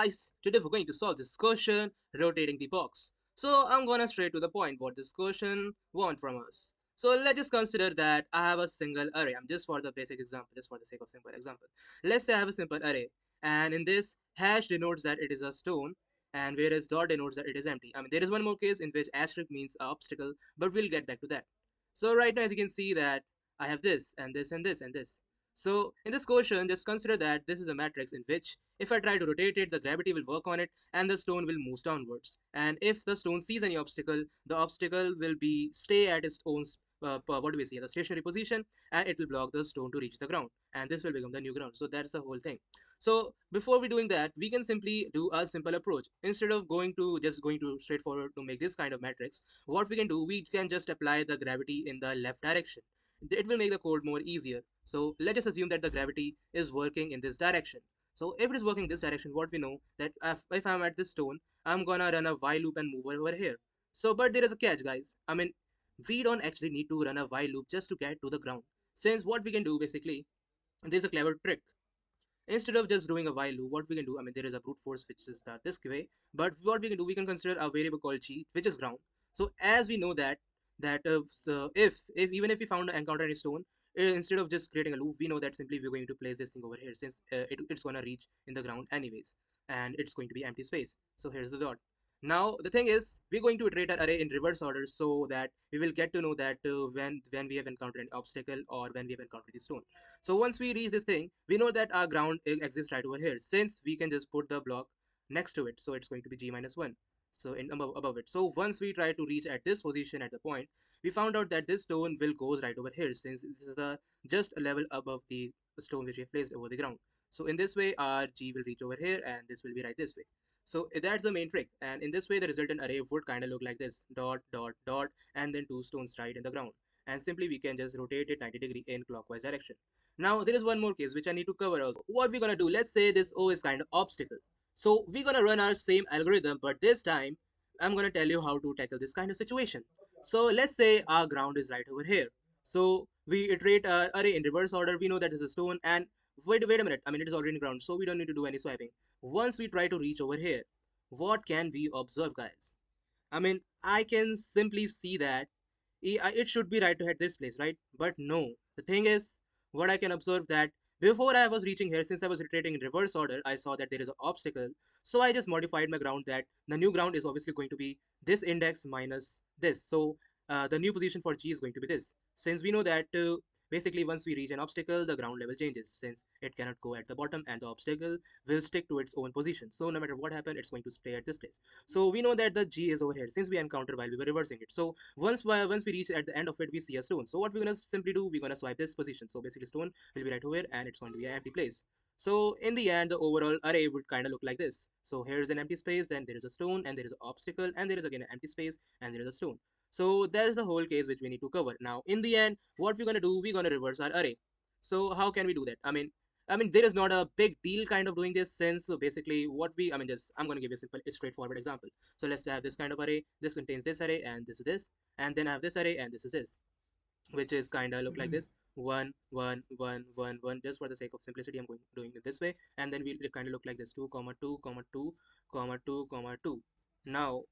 Guys, today we're going to solve this question, rotating the box. So I'm gonna straight to the point what this question want from us. So let's just consider that I have a single array. I'm just for the basic example, just for the sake of simple example. Let's say I have a simple array, and in this hash denotes that it is a stone, and whereas dot denotes that it is empty. I mean there is one more case in which asterisk means obstacle, but we'll get back to that. So right now as you can see that I have this and this and this and this. So in this question, just consider that this is a matrix in which if I try to rotate it, the gravity will work on it and the stone will move downwards. And if the stone sees any obstacle, the obstacle will be stay at its own what do we say, the stationary position, and it will block the stone to reach the ground, and this will become the new ground. So that's the whole thing. So before we doing that, we can simply do a simple approach. Instead of going to straightforward to make this kind of matrix, what we can do, we can just apply the gravity in the left direction. It will make the code more easier. So let's just assume that the gravity is working in this direction. So if it is working this direction, what we know that if I'm at this stone, I'm gonna run a while loop and move over here. So but there is a catch, guys. I mean, we don't actually need to run a while loop just to get to the ground. Since what we can do basically, there's a clever trick. Instead of just doing a while loop, what we can do, I mean, there is a brute force which is this way, but what we can do, we can consider a variable called g, which is ground. So as we know that if even if we found encounter any stone, instead of just creating a loop, we know that simply we're going to place this thing over here since it's going to reach in the ground anyways, and it's going to be empty space. So here's the dot. Now the thing is, we're going to iterate our array in reverse order so that we will get to know that when we have encountered an obstacle or when we have encountered the stone. So once we reach this thing, we know that our ground exists right over here, since we can just put the block next to it. So it's going to be g minus 1. So in above it. So once we try to reach at this position at the point, we found out that this stone will goes right over here, since this is the just a level above the stone which we have placed over the ground. So in this way, our g will reach over here, and this will be right this way. So that's the main trick. And in this way, the resultant array would kind of look like this: dot, dot, dot, and then two stones right in the ground. And simply we can just rotate it 90 degree in clockwise direction. Now there is one more case which I need to cover also. What we're gonna do, let's say this O is kind of obstacle. So we're gonna run our same algorithm, but this time I'm gonna tell you how to tackle this kind of situation. So let's say our ground is right over here. So we iterate our array in reverse order. We know that is a stone, and wait a minute. I mean, it is already in ground, so we don't need to do any swiping. Once we try to reach over here, what can we observe, guys? I mean, I can simply see that it should be right to hit this place, right? But no. The thing is, what I can observe that before I was reaching here, since I was rotating in reverse order, I saw that there is an obstacle. So I just modified my ground that the new ground is obviously going to be this index minus this. So the new position for G is going to be this. Since we know that basically once we reach an obstacle, the ground level changes, since it cannot go at the bottom and the obstacle will stick to its own position. So no matter what happens, it's going to stay at this place. So we know that the G is over here since we encountered while we were reversing it. So once we reach at the end of it, we see a stone. So what we're gonna simply do, we're gonna swipe this position. So basically stone will be right over here, and it's going to be an empty place. So in the end, the overall array would kind of look like this. So here is an empty space, then there is a stone, and there is an obstacle, and there is again an empty space, and there is a stone. So that is the whole case which we need to cover. Now in the end, what we're gonna do, we're gonna reverse our array. So how can we do that? I mean, there is not a big deal kind of doing this, since basically what we, I mean, just I'm gonna give you a simple, straightforward example. So let's say I have this kind of array. This contains this array, and this is this, and then I have this array, and this is this, which is kind of look like this: 1 1 1 1 1. Just for the sake of simplicity, I'm going doing it this way, and then we'll kind of look like this: 2 comma 2 comma 2 comma 2 comma 2. Now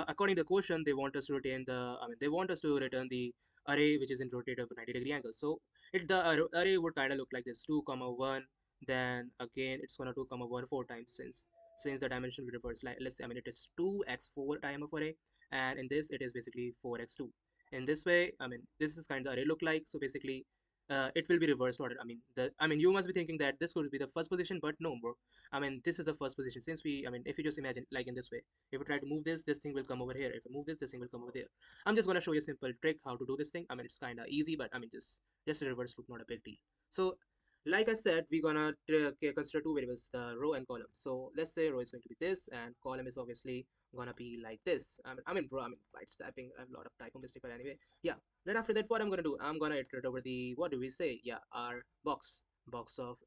according to the question, they want us to retain the, I mean, they want us to return the array which is in rotated 90 degree angle. So the array would kind of look like this: 2 comma 1, then again it's gonna 2 comma 1 4 times, since the dimension will reverse. Like let's say, I mean, it is 2x4 time of array, and in this it is basically 4x2. In this way, I mean, this is kind of the array look like. So basically it will be reversed order. I mean, you must be thinking that this could be the first position, but no, bro. I mean, this is the first position, since I mean, if you just imagine like in this way, if you try to move this thing will come over here. If you move this thing will come over there. I'm just gonna show you a simple trick how to do this thing. I mean, it's kind of easy, but I mean, just a reverse loop, not a big deal. So like I said, we're gonna consider two variables, the row and column. So let's say row is going to be this, and column is obviously gonna be like this. Bro, it's typing. I have a lot of typo mistake, but anyway, yeah. Then after that, what I'm gonna do, I'm gonna iterate over the, what do we say? Yeah, our box of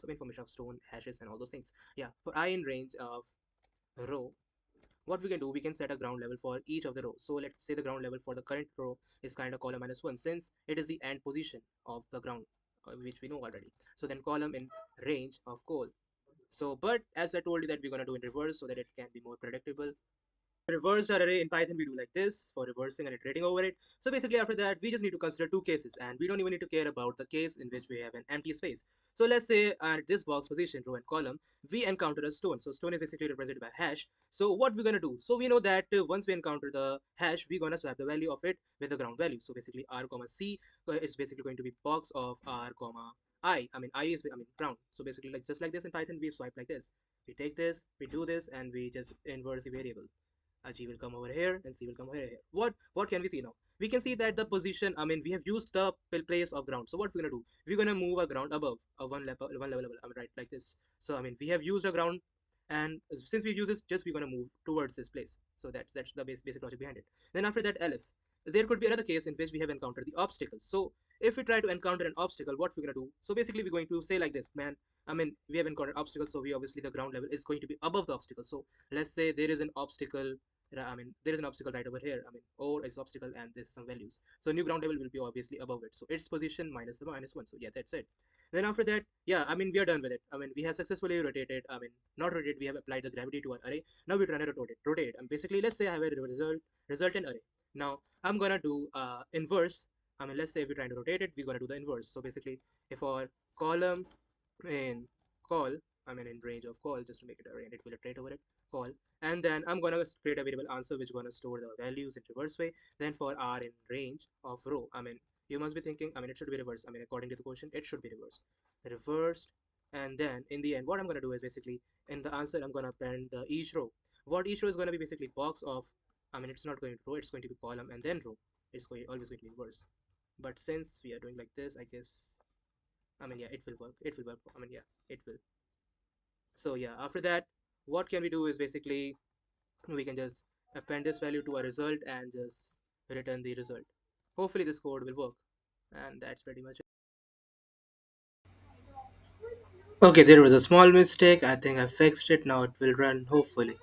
information of stone hashes and all those things. Yeah, for I in range of row, what we can do, we can set a ground level for each of the rows. So let's say the ground level for the current row is kind of column minus 1, since it is the end position of the ground, which we know already. So then column in range of col. So, but as I told you that we're gonna do in reverse so that it can be more predictable. Reverse our array in Python, we do like this for reversing and iterating over it. So basically, after that, we just need to consider two cases, and we don't even need to care about the case in which we have an empty space. So let's say at this box position, row and column, we encounter a stone. So stone is basically represented by hash. So what we're gonna do? So we know that once we encounter the hash, we're gonna swap the value of it with the ground value. So basically, r comma c is basically going to be box of r comma I. I mean, I is ground. So basically, like just like this in Python, we swipe like this. We take this, we do this, and we just inverse the variable. G will come over here and C will come over here. What can we see now? We can see that the position, I mean, we have used the place of ground. So what we're gonna do? We're gonna move a ground above one level above, I mean, right, like this. So I mean, we have used a ground, and since we've used this, just we're gonna move towards this place. So that's the basic logic behind it. Then after that, elif. There could be another case in which we have encountered the obstacle. So if we try to encounter an obstacle, what we're gonna do? So basically, we're going to say like this, man. I mean, we have encountered obstacles, so we obviously the ground level is going to be above the obstacle. So let's say there is an obstacle. I mean, there is an obstacle right over here. I mean, or is obstacle and there's some values. So new ground level will be obviously above it. So its position minus the minus one. So yeah, that's it. Then after that, yeah, I mean, we are done with it. I mean, we have successfully rotated. I mean, not rotated. We have applied the gravity to our array. Now we're trying to rotate it. Rotate. And basically, let's say I have a resultant array. Now I'm gonna do inverse. I mean, let's say if we're trying to rotate it, we're gonna do the inverse. So basically, if our column in call, I mean in range of call, just to make it array and it will iterate over it, call, and then I'm gonna create a variable answer which gonna store the values in reverse way. Then for r in range of row, I mean, you must be thinking, I mean, it should be reversed. I mean, according to the question, it should be reversed. And then in the end, what I'm gonna do is basically in the answer I'm gonna append the each row. What each row is gonna be basically box of, I mean, it's not going to row, it's going to be column and then row. It's always going to be reverse. But since we are doing like this, I guess, I mean, yeah, it will work. It will work. I mean, yeah, it will. So yeah, after that, what can we do is basically we can just append this value to a result and just return the result. Hopefully this code will work. And that's pretty much it. Okay, there was a small mistake. I think I fixed it. Now it will run, hopefully.